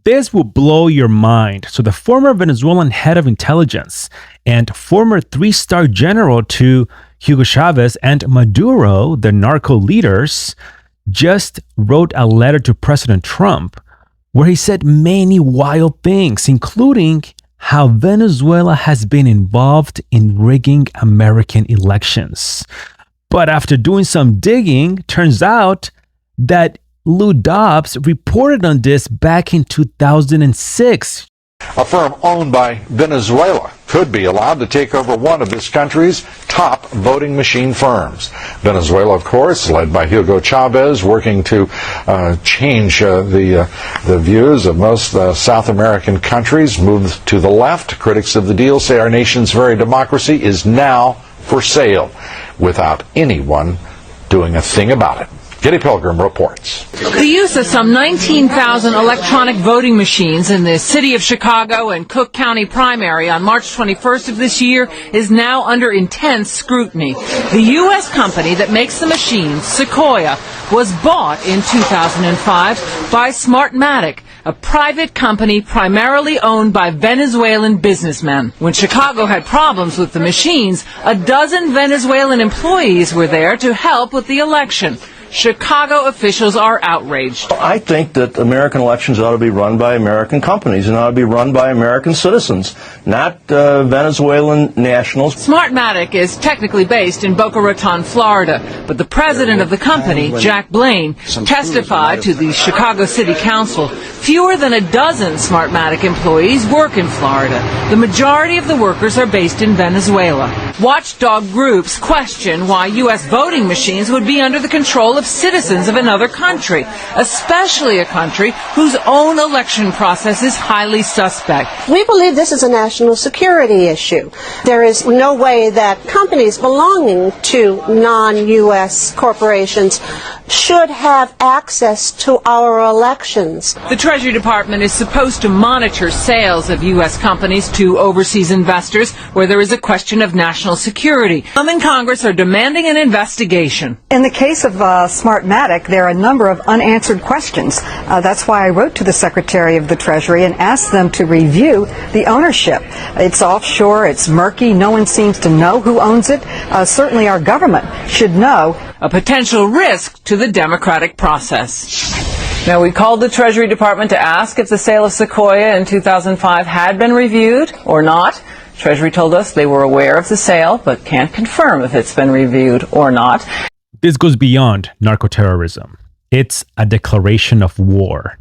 This will blow your mind. So the former Venezuelan head of intelligence and former three-star general to Hugo Chavez and Maduro, the narco leaders, just wrote a letter to President Trump where he said many wild things, including how Venezuela has been involved in rigging American elections. But after doing some digging, turns out that Lou Dobbs reported on this back in 2006. A firm owned by Venezuela could be allowed to take over one of this country's top voting machine firms. Venezuela, of course, led by Hugo Chavez, working to change the views of most South American countries, moved to the left. Critics of the deal say our nation's very democracy is now for sale, without anyone doing a thing about it. Kitty Pilgrim reports. The use of some 19,000 electronic voting machines in the city of Chicago and Cook County primary on March 21st of this year is now under intense scrutiny. The U.S. company that makes the machines, Sequoia, was bought in 2005 by Smartmatic, a private company primarily owned by Venezuelan businessmen. When Chicago had problems with the machines, a dozen Venezuelan employees were there to help with the election. Chicago officials are outraged. I think that American elections ought to be run by American companies and ought to be run by American citizens, not Venezuelan nationals. Smartmatic is technically based in Boca Raton, Florida, but the president of the company, Jack Blaine, testified to the Chicago City Council. Fewer than a dozen Smartmatic employees work in Florida. The majority of the workers are based in Venezuela. Watchdog groups question why U.S. voting machines would be under the control of citizens of another country, especially a country whose own election process is highly suspect. We believe this is a national security issue. There is no way that companies belonging to non-U.S. corporations should have access to our elections. The Treasury Department is supposed to monitor sales of U.S. companies to overseas investors where there is a question of national security. Some in Congress are demanding an investigation. In the case of Smartmatic, there are a number of unanswered questions. That's why I wrote to the Secretary of the Treasury and asked them to review the ownership. It's offshore, it's murky, no one seems to know who owns it. Certainly our government should know. A potential risk to the democratic process. Now, we called the Treasury Department to ask if the sale of Sequoia in 2005 had been reviewed or not. Treasury told us they were aware of the sale, but can't confirm if it's been reviewed or not. This goes beyond narco-terrorism. It's a declaration of war.